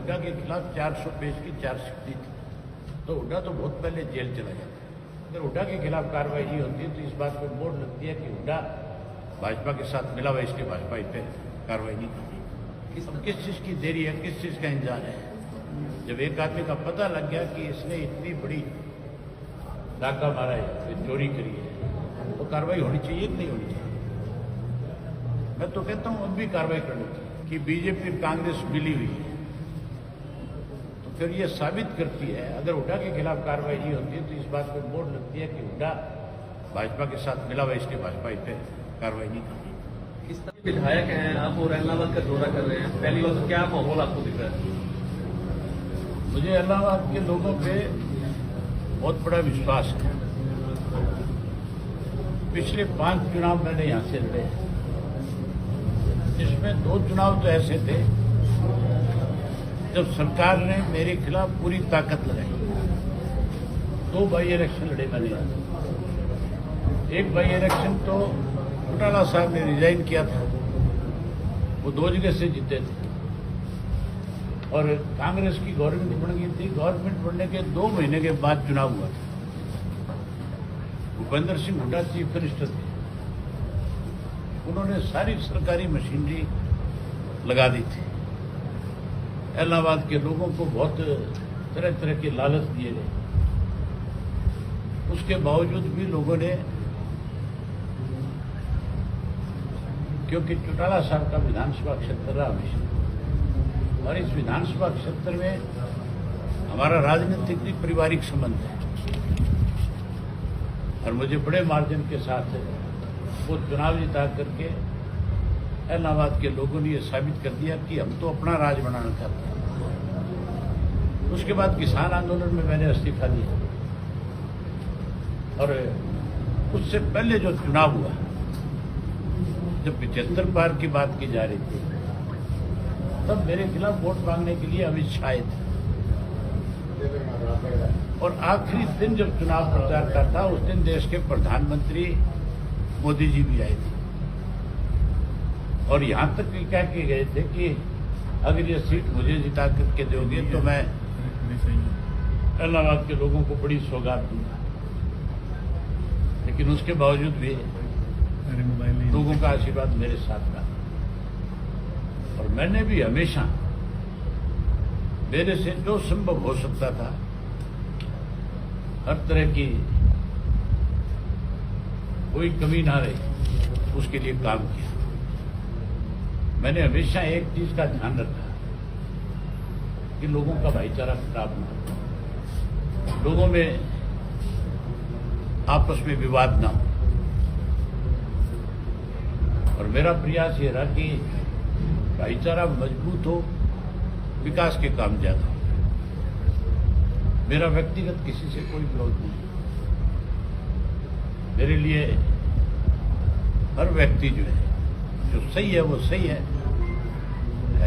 हुड्डा के खिलाफ 400 पेज की चार्जशीट दी थी, तो हुड्डा तो बहुत पहले जेल चला गया था। अगर हुड्डा के खिलाफ कार्रवाई नहीं होती तो इस बात पर मोहर लगती है कि हुड्डा भाजपा के साथ मिला हुआ, इसलिए भाजपा इस पर कार्रवाई नहीं की। किस चीज़ की देरी है, किस चीज़ का इंतजार है? जब एक आदमी का पता लग गया कि इसने इतनी बड़ी डाका मारा है, चोरी करी है, तो कार्रवाई होनी चाहिए कि नहीं होनी चाहिए? मैं तो कहता हूं अब भी कार्रवाई करनी चाहिए कि बीजेपी कांग्रेस मिली हुई है। तो फिर ये साबित करती है, अगर हुड्डा के खिलाफ कार्रवाई नहीं होती तो इस बात पर मोहर लगती है कि हुड्डा भाजपा के साथ मिला हुआ, इसलिए भाजपा इस पर कार्रवाई नहीं करती। किस तरह के विधायक हैं आप और इलाहाबाद का दौरा कर रहे हैं, पहली बार तो क्या माहौल आपको दिख रहा है? मुझे इलाहाबाद के लोगों पे बहुत बड़ा विश्वास है। पिछले 5 चुनाव मैंने यहां से लड़े, जिसमें 2 चुनाव तो ऐसे थे जब सरकार ने मेरे खिलाफ पूरी ताकत लगाई। 2 बाई इलेक्शन लड़े मैंने यहाँ। एक बाई इलेक्शन तो चौटाला साहब ने रिजाइन किया था, वो 2 जगह से जीते थे और कांग्रेस की गवर्नमेंट बन गई थी। गवर्नमेंट बनने के 2 महीने के बाद चुनाव हुआ था। भूपेंद्र सिंह हुड्डा चीफ मिनिस्टर थे, उन्होंने सारी सरकारी मशीनरी लगा दी थी। इलाहाबाद के लोगों को बहुत तरह तरह के लालच दिए गए, उसके बावजूद भी लोगों ने, क्योंकि चौटाला साहब का विधानसभा क्षेत्र रहा हमेशा, और इस विधानसभा क्षेत्र में हमारा राजनीतिक भी पारिवारिक संबंध है, और मुझे बड़े मार्जिन के साथ वो चुनाव जिता करके इलाहाबाद के लोगों ने ये साबित कर दिया कि हम तो अपना राज बनाना चाहते हैं। उसके बाद किसान आंदोलन में मैंने इस्तीफा दिया, और उससे पहले जो चुनाव हुआ, जब 75 पार की बात की जा रही थी, तब मेरे खिलाफ वोट मांगने के लिए अमित शाह आए थे, और आखिरी दिन जब चुनाव प्रचार का था, उस दिन देश के प्रधानमंत्री मोदी जी भी आए थे, और यहां तक भी क्या कह गए थे कि अगर ये सीट मुझे जिता करके दोगे तो मैं इलाहाबाद के लोगों को बड़ी सौगात दूंगा। लेकिन उसके बावजूद भी लोगों का आशीर्वाद मेरे साथ रहा, और मैंने भी हमेशा मेरे से जो संभव हो सकता था, हर तरह की कोई कमी ना रही, उसके लिए काम किया। मैंने हमेशा एक चीज का ध्यान रखा कि लोगों का भाईचारा खराब ना हो, लोगों में आपस में विवाद ना हो, और मेरा प्रयास ये रहा कि भाईचारा मजबूत हो, विकास के काम ज्यादा हो। मेरा व्यक्तिगत किसी से कोई विरोध नहीं। मेरे लिए हर व्यक्ति जो है, जो सही है वो सही है,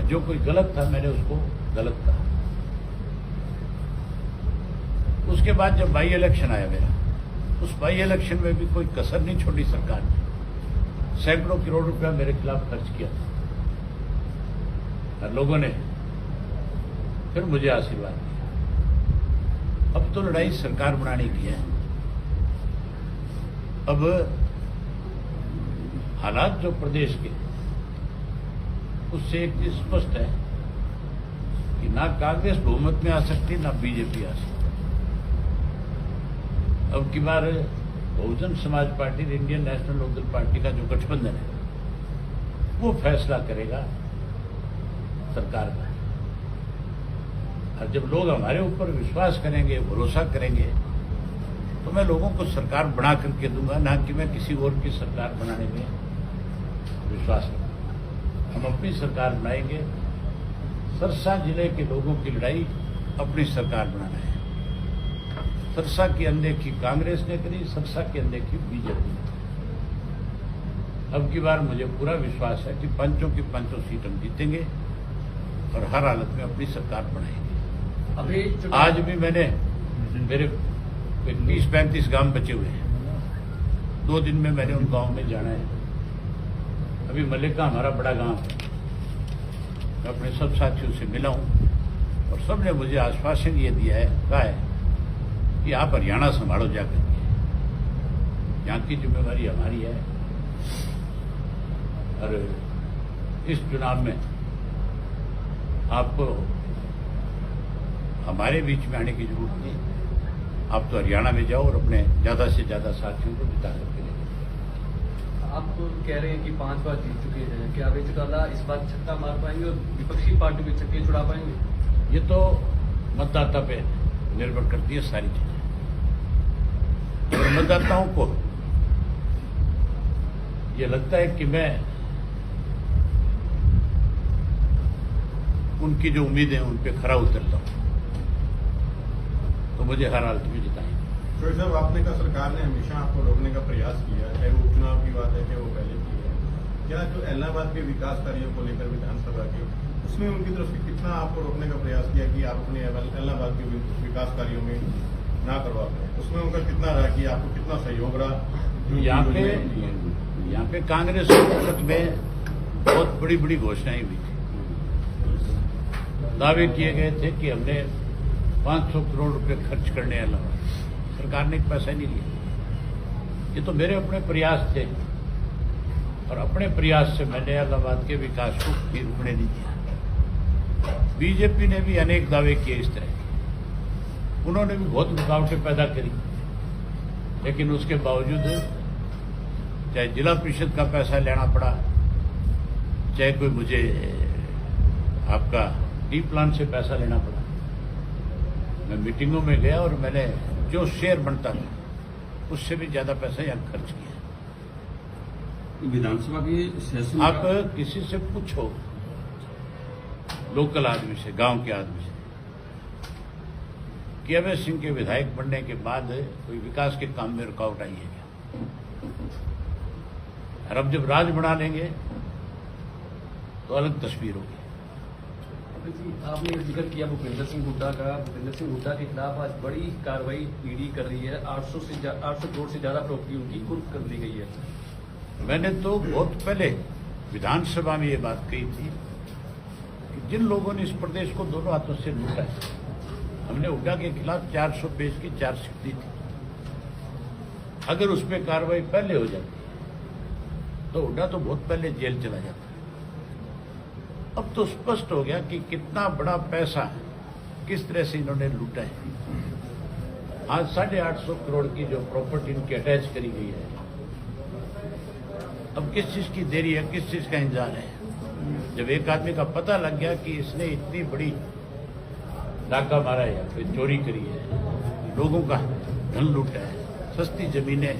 जो कोई गलत था मैंने उसको गलत कहा। उसके बाद जब बाई इलेक्शन आया मेरा, उस बाई इलेक्शन में भी कोई कसर नहीं छोड़ी सरकार ने। सैकड़ों करोड़ रुपया मेरे खिलाफ खर्च किया था, और लोगों ने फिर मुझे आशीर्वाद दिया। अब तो लड़ाई सरकार बनाने की है। अब हालात जो प्रदेश के, उससे एक चीज स्पष्ट है कि ना कांग्रेस बहुमत में आ सकती, ना बीजेपी आ सकती। अब की बार Bahujan Samaj party, Indian National Lokdal party का जो गठबंधन है, वो फैसला करेगा सरकार का। और जब लोग हमारे ऊपर विश्वास करेंगे, भरोसा करेंगे, तो मैं लोगों को सरकार बना करके दूंगा, ना कि मैं किसी और की सरकार बनाने में विश्वास रखूंगा। हम अपनी सरकार बनाएंगे। सरसा जिले के लोगों की लड़ाई अपनी सरकार बनाना है। सरसा की अनदेखी कांग्रेस ने करी, सरसा की अनदेखी बीजेपी ने। अब की बार मुझे पूरा विश्वास है कि पंचों की पंचों सीट हम जीतेंगे और हर हालत में अपनी सरकार बनाएंगे। अभी आज भी मेरे 30-35 गांव बचे हुए हैं। 2 दिन में मैंने उन गांव में जाना है। अभी मल्लिका हमारा बड़ा गांव है, मैं अपने सब साथियों से मिला हूं। और सबने मुझे आश्वासन ये दिया है, कहा है कि आप हरियाणा संभालो जाकर के, यहाँ की जिम्मेवारी हमारी है और इस चुनाव में आपको हमारे बीच में आने की जरूरत नहीं। आप तो हरियाणा में जाओ और अपने ज्यादा से ज्यादा साथियों को बिता करके ले। आप कह रहे हैं कि 5 बार जीत चुके हैं, क्या अभय चौटाला इस बार छक्का मार पाएंगे और विपक्षी पार्टी के छक्के छुड़ा पाएंगे? ये तो मतदाता पे निर्भर करती है सारी चीजें। अगर मतदाताओं को ये लगता है कि मैं उनकी जो उम्मीदें हैं उन पे खरा उतरता हूं, तो मुझे हर हालत में जिताएंगे। शोएब साहब, आपने कहा सरकार ने हमेशा आपको रोकने का प्रयास किया, चाहे वो उपचुनाव की बात है, चाहे वो पहले की है। क्या जो इलाहाबाद के विकास कार्यों को लेकर विधानसभा के, उसमें उनकी तरफ से कितना आपको रोकने का प्रयास किया कि आप अपने इलाहाबाद के विकास कार्यों में ना करवा पाए? उसमें उनका कितना रहा कि आपको कितना सहयोग रहा? यहाँ पे कांग्रेस के वक्त में बहुत बड़ी बड़ी घोषणाएं हुई थी, दावे किए गए थे कि हमने 500 करोड़ रुपए खर्च करने अलावा सरकार ने एक पैसा नहीं लिया। ये तो मेरे अपने प्रयास थे और अपने प्रयास से मैंने इलाहाबाद के विकास को भी रुकने नहीं दिया। बीजेपी ने भी अनेक दावे किए इस तरह के, उन्होंने भी बहुत रुकावटें पैदा करी, लेकिन उसके बावजूद चाहे जिला परिषद का पैसा लेना पड़ा, चाहे कोई मुझे आपका डी प्लान से पैसा लेना पड़ा, मैं मीटिंगों में गया और मैंने जो शेयर बनता था उससे भी ज्यादा पैसा यहाँ खर्च किया। विधानसभा की सेशन आप किसी से पूछो, लोकल आदमी से, गांव के आदमी से, कि अभय सिंह के विधायक बनने के बाद कोई विकास के काम में रुकावट आई है क्या? और अब जब राज बना लेंगे तो अलग तस्वीर होगी। आपने जिक्र किया भूपेंद्र सिंह हुड्डा का। भूपेंद्र सिंह हुड्डा के खिलाफ आज बड़ी कार्रवाई ईडी कर रही है। 800 करोड़ से ज्यादा प्रॉपर्टी उनकी कुर्क कर ली गई है। मैंने तो बहुत पहले विधानसभा में ये बात कही थी कि जिन लोगों ने इस प्रदेश को दोनों हाथों से लूटा है, हमने हुड्डा के खिलाफ 400 पेज की चार्जशीट दी थी। अगर उस पर कार्रवाई पहले हो जाती तो हुड्डा तो बहुत पहले जेल चला जाता। अब तो स्पष्ट हो गया कि कितना बड़ा पैसा किस तरह से इन्होंने लूटा है। आज 850 करोड़ की जो प्रॉपर्टी इनकी अटैच करी गई है, अब किस चीज की देरी है, किस चीज का इंतजार है? जब एक आदमी का पता लग गया कि इसने इतनी बड़ी डाका मारा है, फिर चोरी करी है, लोगों का धन लूटा है, सस्ती जमीनें,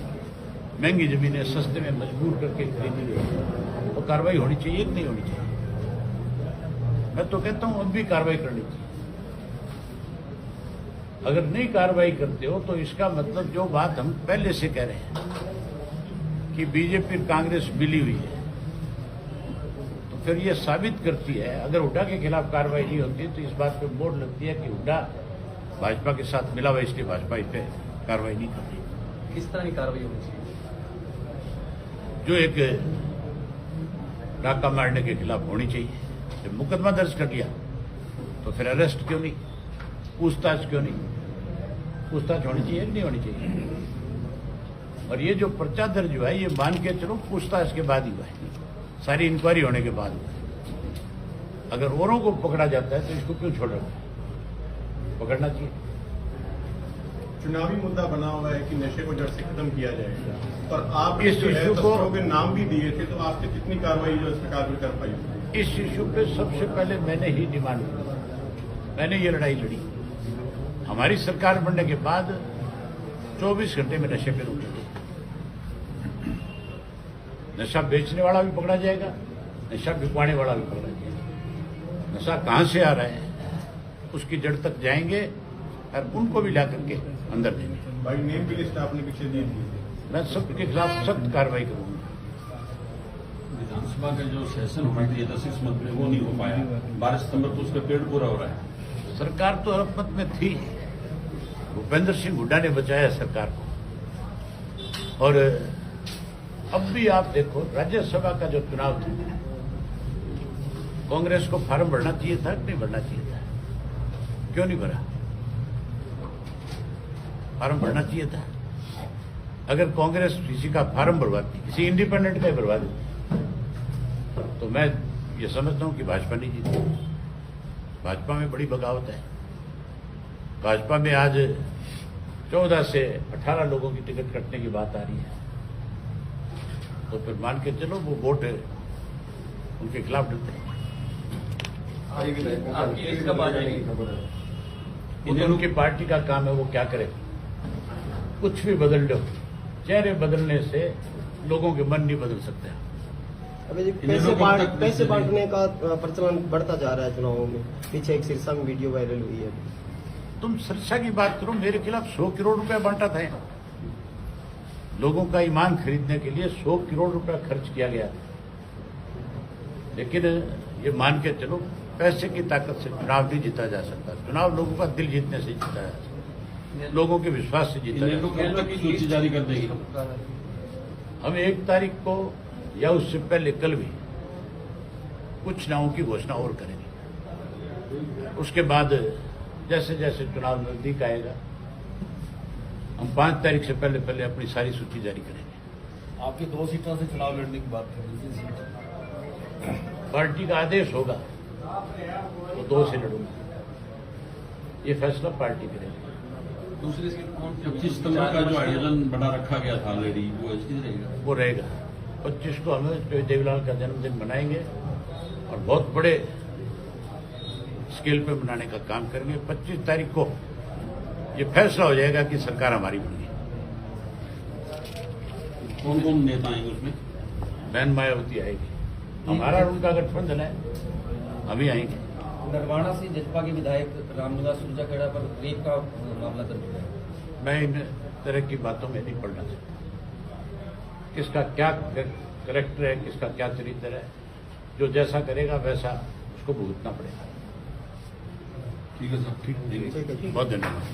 महंगी जमीनें सस्ते में मजबूर करके खरीदी गई, तो कार्रवाई होनी चाहिए कि नहीं होनी चाहिए? मैं तो कहता हूं अब भी कार्रवाई करनी चाहिए। अगर नहीं कार्रवाई करते हो तो इसका मतलब जो बात हम पहले से कह रहे हैं कि बीजेपी और कांग्रेस मिली हुई है, तो फिर ये साबित करती है, अगर हुड्डा के खिलाफ कार्रवाई नहीं होती तो इस बात पे मोड़ लगती है कि हुड्डा भाजपा के साथ मिला हुआ, इसलिए भाजपा इस पे कार्रवाई नहीं कर रही। किस तरह की कार्रवाई होनी चाहिए? जो एक डाका मारने के खिलाफ होनी चाहिए। जब मुकदमा दर्ज कर लिया तो फिर अरेस्ट क्यों नहीं, पूछताछ क्यों नहीं? पूछताछ होनी चाहिए कि नहीं होनी चाहिए? और ये जो पर्चा दर्ज हुआ है, ये मान के चलो पूछताछ के बाद ही हुआ है, सारी इंक्वायरी होने के बाद हुआ है। अगर औरों को पकड़ा जाता है तो इसको क्यों छोड़ रहा है? पकड़ना चाहिए। चुनावी मुद्दा बना हुआ है कि नशे को जड़ से खत्म किया जाएगा, और आप इस इश्यू को के नाम भी दिए थे, तो आपसे कितनी कार्रवाई जो सरकार भी कर पाई? इस इश्यू पे सबसे पहले मैंने ही डिमांड की, मैंने ये लड़ाई लड़ी। हमारी सरकार बनने के बाद 24 घंटे में नशे पे रोक लगी। नशा बेचने वाला भी पकड़ा जाएगा, नशा बिकवाने वाला भी पकड़ा जाएगा। नशा कहां से आ रहा है उसकी जड़ तक जाएंगे और उनको भी ला करके अंदर देंगे। भाई नेम की लिस्ट आपने पीछे दी थी, मैं सबके खिलाफ सख्त कार्रवाई करूंगा। विधानसभा का जो सेशन होना चाहिए था 6 मंथ में, वो नहीं हो पाया। 12 सितंबर तो उसका पेड़ पूरा हो रहा है। सरकार तो अल्पमत में थी, भूपेंद्र सिंह हुड्डा ने बचाया सरकार को। और अब भी आप देखो, राज्यसभा का जो चुनाव था, कांग्रेस को फार्म भरना चाहिए था कि नहीं भरना चाहिए था? क्यों नहीं भरा? फार्म भरना चाहिए था। अगर कांग्रेस किसी का फार्म भरवाती, किसी इंडिपेंडेंट का ही भरवा देती, तो मैं ये समझता हूं कि भाजपा नहीं जीती। भाजपा में बड़ी बगावत है। भाजपा में आज 14 से 18 लोगों की टिकट कटने की बात आ रही है, तो फिर मान के चलो वो वोट उनके खिलाफ डलते हैं। आपकी लिस्ट कब आ जाएगी? वो तो उनकी पार्टी का काम है, वो क्या करे। कुछ भी बदल दो, चेहरे बदलने से लोगों के मन नहीं बदल सकते। अभी जी पैसे बांटने का प्रचलन बढ़ता जा रहा है चुनावों में। पीछे एक सिरसा में वीडियो वायरल हुई है। तुम सिरसा की बात करो, मेरे खिलाफ 100 करोड़ रुपया बांटा था। लोगों का ईमान खरीदने के लिए 100 करोड़ रुपया खर्च किया गया, लेकिन ये मान के चलो पैसे की ताकत से चुनाव नहीं जीता जा सकता। चुनाव लोगों का दिल जीतने से जीता जा सकता, लोगों के विश्वास से जीता जा सकता। कब तक सूची जारी कर देगी? हम 1 तारीख को या उससे पहले कल भी कुछ नामों की घोषणा और करेंगे। उसके बाद जैसे जैसे चुनाव नजदीक आएगा, हम 5 तारीख से पहले पहले अपनी सारी सूची जारी करेंगे। आपकी 2 सीटों से चुनाव लड़ने की बात कर रही थी। पार्टी का आदेश होगा तो 2 से लड़ूंगा, ये फैसला पार्टी करेगी। दूसरी सीट कौन सी? 25 सितंबर का जो आयोजन बड़ा रखा गया था ऑलरेडी, वो ऐसे ही रहेगा? वो रहेगा। 25 को हमें देवीलाल का जन्मदिन मनाएंगे और बहुत बड़े स्केल पे मनाने का काम करेंगे। 25 तारीख को ये फैसला हो जाएगा कि सरकार हमारी बनी। कौन कौन नेता आएंगे उसमें? बहन मायावती आएगी, हमारा और उनका गठबंधन है, हम ही आएंगे। नरवाना से जजपा के विधायक रामनिवास सुरजाखेड़ा पर रेप का मामला दर्ज हुआ है। मैं इन तरह की बातों में नहीं पड़ना चाहता। किसका क्या करेक्टर है, किसका क्या चरित्र है, जो जैसा करेगा वैसा उसको भुगतना पड़ेगा। ठीक है सर, ठीक है। बहुत धन्यवाद।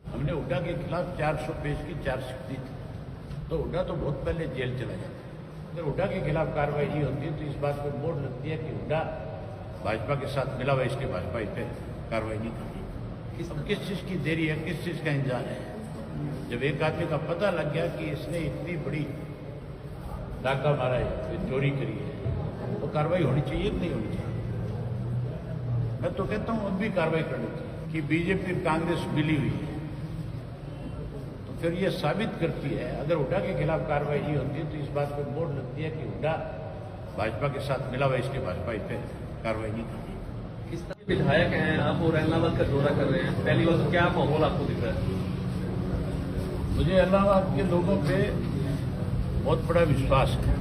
हमने हुड्डा के खिलाफ 400 पेज की चार्जशीट दी थी, तो हुड्डा तो बहुत पहले जेल चला जाता। अगर हुड्डा के खिलाफ कार्रवाई नहीं होती तो इस बात पर मोड़ लगती है कि हुड्डा भाजपा के साथ मिला हुआ, इसलिए भाजपा इस पर कार्रवाई नहीं करती। अब किस चीज़ की देरी है, किस चीज़ का इंतजार है? जब एक आदमी का पता लग गया कि इसने इतनी बड़ी डाका मारा है, चोरी करी है, तो कार्रवाई होनी चाहिए कि नहीं होनी चाहिए? मैं तो कहता हूं अब भी कार्रवाई करनी चाहिए कि बीजेपी कांग्रेस मिली हुई है। तो फिर ये साबित करती है, अगर हुड्डा के खिलाफ कार्रवाई नहीं होती तो इस बात पर मोड़ लगती है कि हुड्डा भाजपा के साथ मिला हुआ, इसलिए भाजपा इस पर कार्रवाई नहीं करती। किस तरह के विधायक हैं आप और इलाहाबाद का दौरा कर रहे हैं, पहली बार तो क्या माहौल आपको दिख रहा है? मुझे इलाहाबाद के लोगों पे बहुत बड़ा विश्वास है।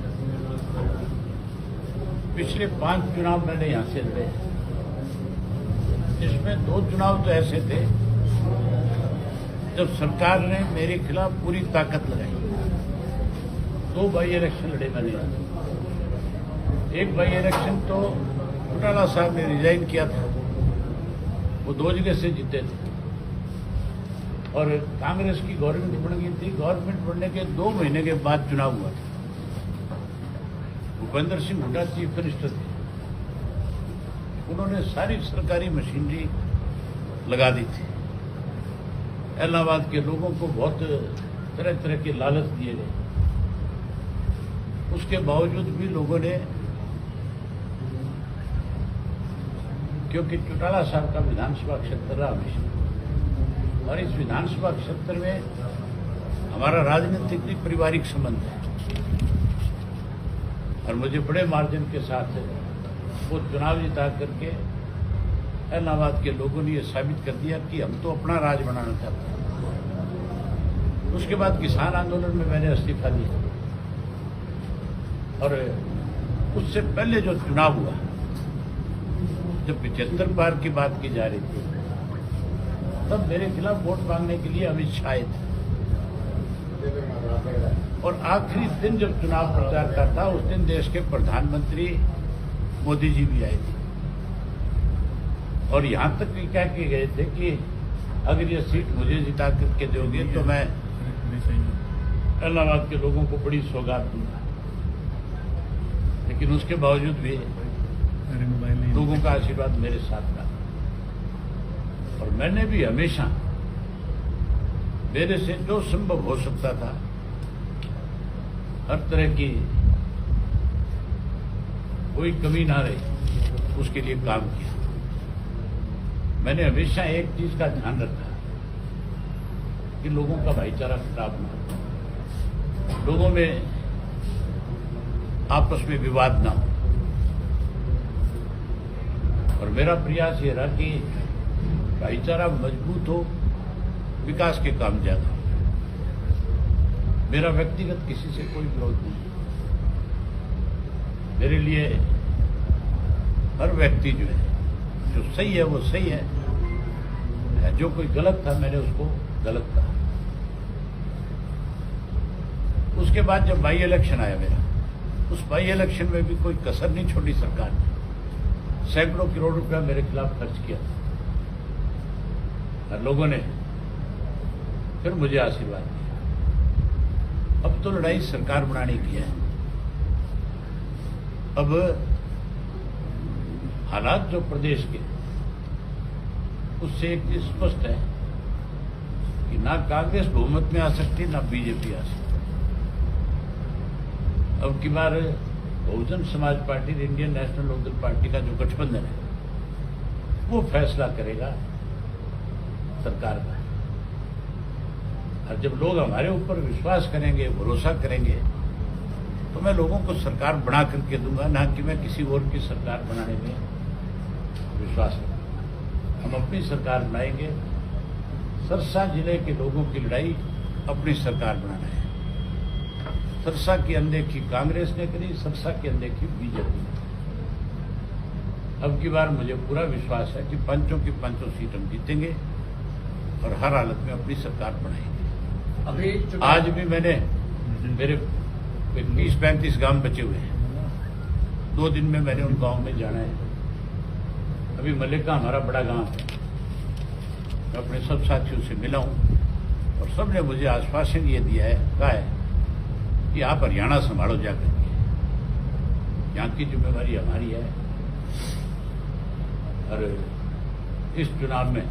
पिछले 5 चुनाव मैंने यहां से लड़े, जिसमें 2 चुनाव तो ऐसे थे जब सरकार ने मेरे खिलाफ पूरी ताकत लगाई। 2 बाई इलेक्शन लड़े मैंने। एक बाई इलेक्शन तो चौटाला साहब ने रिजाइन किया था, वो 2 जगह से जीते थे और कांग्रेस की गवर्नमेंट बन गई थी। गवर्नमेंट बनने के 2 महीने के बाद चुनाव हुआ था। भूपेंद्र सिंह हुड्डा चीफ मिनिस्टर थे, उन्होंने सारी सरकारी मशीनरी लगा दी थी। इलाहाबाद के लोगों को बहुत तरह तरह के लालच दिए गए, उसके बावजूद भी लोगों ने, क्योंकि चौटाला साहब का विधानसभा क्षेत्र रहा हमेशा, और इस विधानसभा क्षेत्र में हमारा राजनीतिक भी पारिवारिक संबंध है, और मुझे बड़े मार्जिन के साथ वो चुनाव जिता करके इलाहाबाद के लोगों ने ये साबित कर दिया कि हम तो अपना राज बनाना चाहते हैं। उसके बाद किसान आंदोलन में मैंने इस्तीफा दिया, और उससे पहले जो चुनाव हुआ, जब 75 पार की बात की जा रही थी, तब मेरे खिलाफ वोट मांगने के लिए अमित शाह आए थे। और आखिरी दिन जब चुनाव प्रचार का था, उस दिन देश के प्रधानमंत्री मोदी जी भी आए थे, और यहां तक भी कह के गए थे कि अगर ये सीट मुझे जिता करके दोगे तो मैं इलाहाबाद के लोगों को बड़ी सौगात दूंगा। लेकिन उसके बावजूद भी लोगों का आशीर्वाद मेरे साथ रहा, और मैंने भी हमेशा मेरे से जो संभव हो सकता था हर तरह की कोई कमी ना रही उसके लिए काम किया। मैंने हमेशा एक चीज का ध्यान रखा कि लोगों का भाईचारा खराब ना हो, लोगों में आपस में विवाद ना हो। और मेरा प्रयास ये रहा कि भाईचारा मजबूत हो, विकास के काम ज्यादा हो। मेरा व्यक्तिगत किसी से कोई विरोध नहीं। मेरे लिए हर व्यक्ति जो है, जो सही है वो सही है, जो कोई गलत था मैंने उसको गलत कहा। उसके बाद जब बाई इलेक्शन आया मेरा, उस बाई इलेक्शन में भी कोई कसर नहीं छोड़ी सरकार ने। सैकड़ों करोड़ रुपया मेरे खिलाफ खर्च किया और लोगों ने फिर मुझे आशीर्वाद दिया। अब तो लड़ाई सरकार बनाने की है। अब हालात जो प्रदेश के, उससे एक चीज स्पष्ट है कि ना कांग्रेस बहुमत में आ सकती, ना बीजेपी आ सकती। अब की बार Bahujan Samaj party, Indian National Lokdal party का जो गठबंधन है, वो फैसला करेगा सरकार का। और जब लोग हमारे ऊपर विश्वास करेंगे, भरोसा करेंगे, तो मैं लोगों को सरकार बना करके दूंगा, ना कि मैं किसी और की सरकार बनाने में विश्वास रखूंगा। हम अपनी सरकार बनाएंगे। सरसा जिले के लोगों की लड़ाई अपनी सरकार बनाना है। सरसा की अनदेखी कांग्रेस ने करी, सरसा की अनदेखी बीजेपी ने। अब की बार मुझे पूरा विश्वास है कि पंचों की पंचों सीट हम जीतेंगे और हर हालत में अपनी सरकार बनाएंगे। अभी आज भी मैंने मेरे 20-35 गांव बचे हुए हैं। 2 दिन में मैंने उन गांव में जाना है। अभी मल्लिका हमारा बड़ा गांव है। मैं अपने सब साथियों से मिला हूं और सबने मुझे आश्वासन ये दिया है, कहा है कि आप हरियाणा संभालो जाकर के, यहाँ की जिम्मेवारी हमारी है। और इस चुनाव में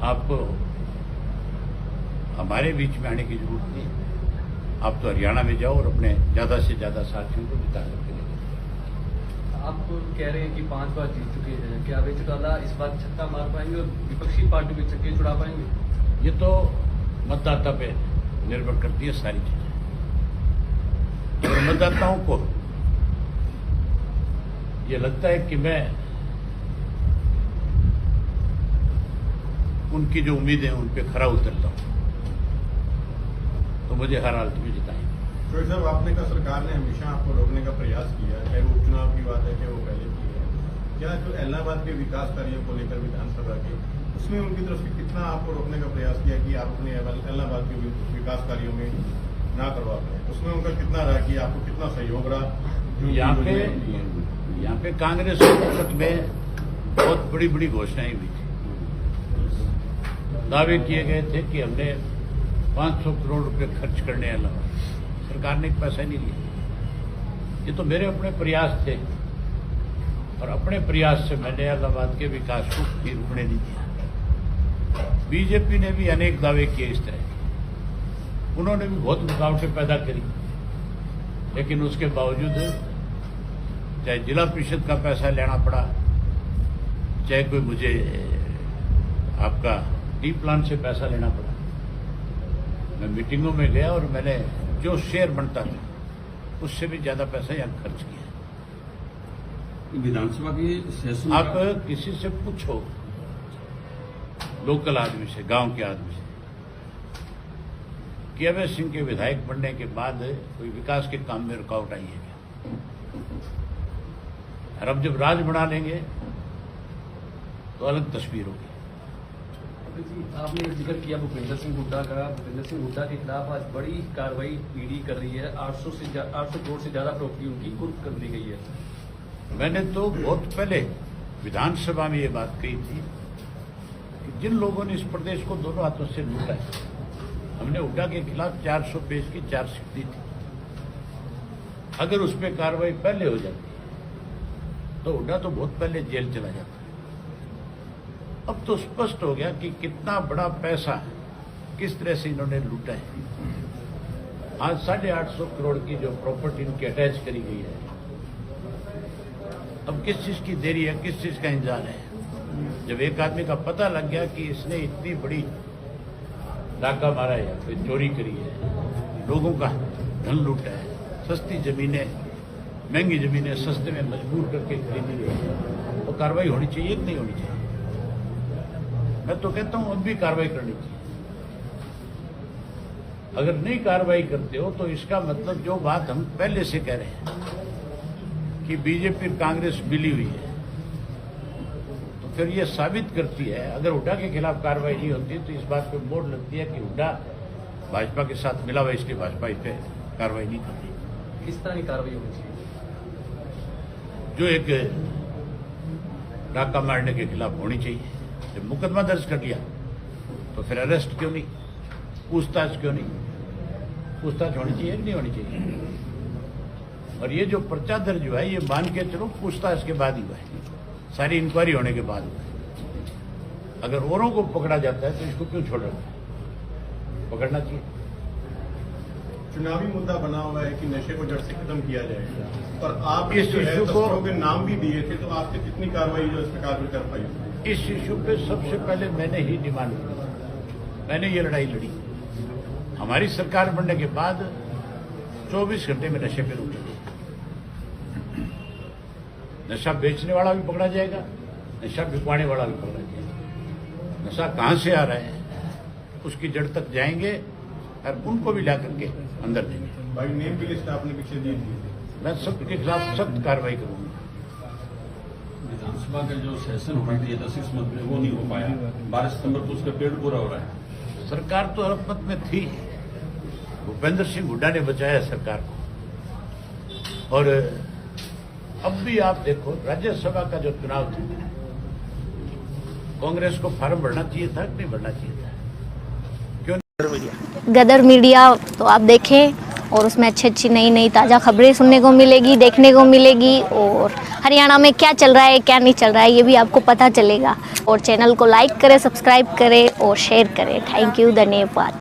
आपको हमारे बीच में आने की जरूरत नहीं। आप तो हरियाणा में जाओ और अपने ज्यादा से ज्यादा साथियों को जिता करके ले जाओ। आप कह रहे हैं कि 5 बार जीत चुके हैं, क्या वे चौटाला इस बार छक्का मार पाएंगे और विपक्षी पार्टी के छक्के छुड़ा पाएंगे? ये तो मतदाता पे निर्भर करती है सारी चीजें। और मतदाताओं को ये लगता है कि मैं उनकी जो उम्मीदें उन पे खरा उतरता हूं, तो मुझे हर हालत में जिताएंगे। शोएब साहब, आपने कहा सरकार ने हमेशा आपको रोकने का प्रयास किया, चाहे वो उपचुनाव की बात है, चाहे वो पहले की है। क्या जो इलाहाबाद के विकास कार्यों को लेकर विधानसभा के, उसमें उनकी तरफ से कितना आपको रोकने का प्रयास किया कि आप अपने इलाहाबाद के विकास कार्यों में ना करवा पाए? उसमें उनका कितना रहा कि आपको कितना सहयोग रहा? यहाँ पे कांग्रेस हुकूमत में बहुत बड़ी बड़ी घोषणाएं हुई थी। दावे किए गए थे कि हमने 500 करोड़ रुपए खर्च करने अलावा, सरकार ने एक पैसा नहीं लिया। ये तो मेरे अपने प्रयास थे और अपने प्रयास से मैंने इलाहाबाद के विकास को भी रुकने नहीं दिया। बीजेपी ने भी अनेक दावे किए इस तरह के, उन्होंने भी बहुत रुकावटें पैदा करी, लेकिन उसके बावजूद चाहे जिला परिषद का पैसा लेना पड़ा, चाहे कोई मुझे आपका डी प्लान से पैसा लेना पड़ा। मैं मीटिंगों में गया और मैंने जो शेयर बनता था उससे भी ज्यादा पैसा यहाँ खर्च किया। विधानसभा की सेशन आप किसी से पूछो, लोकल आदमी से, गांव के आदमी से, कि अभय सिंह के विधायक बनने के बाद कोई विकास के काम में रुकावट आई है क्या? और अब जब राज बना लेंगे तो अलग तस्वीर होगी। जी, आपने जिक्र किया भूपेंद्र सिंह हुड्डा का। भूपेंद्र सिंह हुड्डा के खिलाफ आज बड़ी कार्रवाई ईडी कर रही है। 800 करोड़ से ज्यादा प्रॉपर्टी उनकी कुर्क कर दी गई है। मैंने तो बहुत पहले विधानसभा में ये बात कही थी कि जिन लोगों ने इस प्रदेश को दोनों हाथों से लूटा है, हमने हुड्डा के खिलाफ 400 पेज की चार्जशीट दी थी। अगर उस पर कार्रवाई पहले हो जाती तो हुड्डा तो बहुत पहले जेल चला जाता। अब तो स्पष्ट हो गया कि कितना बड़ा पैसा किस तरह से इन्होंने लूटा है। आज 850 करोड़ की जो प्रॉपर्टी इनकी अटैच करी गई है, अब किस चीज की देरी है, किस चीज का इंतजार है। जब एक आदमी का पता लग गया कि इसने इतनी बड़ी डाका मारा है, फिर चोरी करी है, लोगों का धन लूटा है, सस्ती जमीनें, महंगी जमीनें सस्ते में मजबूर करके खरीदी है, तो कार्रवाई होनी चाहिए कि नहीं होनी चाहिए? मैं तो कहता हूं अब भी कार्रवाई करनी चाहिए। अगर नहीं कार्रवाई करते हो तो इसका मतलब जो बात हम पहले से कह रहे हैं कि बीजेपी कांग्रेस मिली हुई है, तो फिर ये साबित करती है, अगर हुड्डा के खिलाफ कार्रवाई नहीं होती तो इस बात पे मोड़ लगती है कि हुड्डा भाजपा के साथ मिला हुआ, इसलिए भाजपा इस पर कार्रवाई नहीं करती। किस तरह की कार्रवाई होनी चाहिए? जो एक डाका मारने के खिलाफ होनी चाहिए। जब मुकदमा दर्ज कर लिया तो फिर अरेस्ट क्यों नहीं, पूछताछ क्यों नहीं? पूछताछ होनी चाहिए कि नहीं होनी चाहिए? और ये जो पर्चा दर्ज हुआ है, ये मान के चलो पूछताछ के बाद ही हुआ है, सारी इंक्वायरी होने के बाद हुआ है। अगर औरों को पकड़ा जाता है तो इसको क्यों छोड़ रखा है? पकड़ना चाहिए। चुनावी मुद्दा बना हुआ है कि नशे को जड़ से खत्म किया जाएगा, और आप इस जो है इश्यू को- तस्करों के नाम भी दिए थे, तो आपसे कितनी कार्रवाई जो सरकार में कर पाई? इस इश्यू पे सबसे पहले मैंने ही डिमांड की, मैंने ये लड़ाई लड़ी। हमारी सरकार बनने के बाद 24 घंटे में नशे पे रोक लगी। नशा बेचने वाला भी पकड़ा जाएगा, नशा बिकवाने वाला भी पकड़ा जाएगा। नशा कहां से आ रहा है उसकी जड़ तक जाएंगे और उनको भी ला करके अंदर देंगे। भाई नेम की लिस्ट आपने पीछे दी थी, मैं सबके खिलाफ सख्त कार्रवाई करूंगा। विधानसभा का जो सेशन होना चाहिए 10 इस मत में वो नहीं हो पाया। 12 सितंबर को उसका पेड़ पूरा हो रहा है। सरकार तो अल्पमत में थी, भूपेंद्र सिंह हुड्डा ने बचाया सरकार को। और अब भी आप देखो, राज्यसभा का जो चुनाव था, कांग्रेस को फार्म भरना चाहिए था कि नहीं भरना चाहिए था? क्यों? गदर मीडिया तो आप देखें और उसमें अच्छी अच्छी नई नई ताज़ा खबरें सुनने को मिलेगी, देखने को मिलेगी, और हरियाणा में क्या चल रहा है क्या नहीं चल रहा है ये भी आपको पता चलेगा। और चैनल को लाइक करें, सब्सक्राइब करें और शेयर करें। थैंक यू, धन्यवाद।